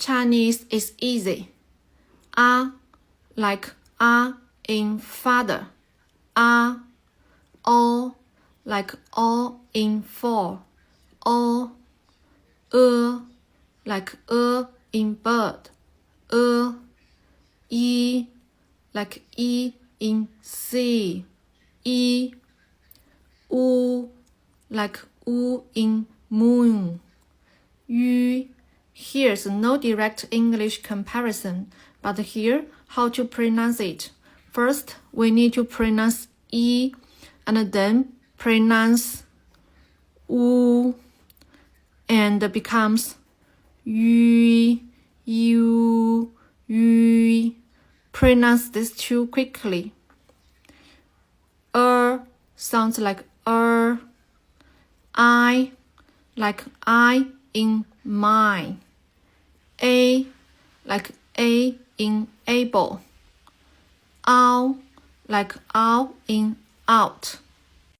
Chinese is easy. Like in father. Like in fall. Like in bird. Like in sea. Like in moon. Here's no direct English comparison, but here, how to pronounce it. First, we need to pronounce E, and then pronounce U, and becomes Yu. Pronounce these two quickly. Sounds like I, like I in mine. Like A in able. Ow, like ow in out.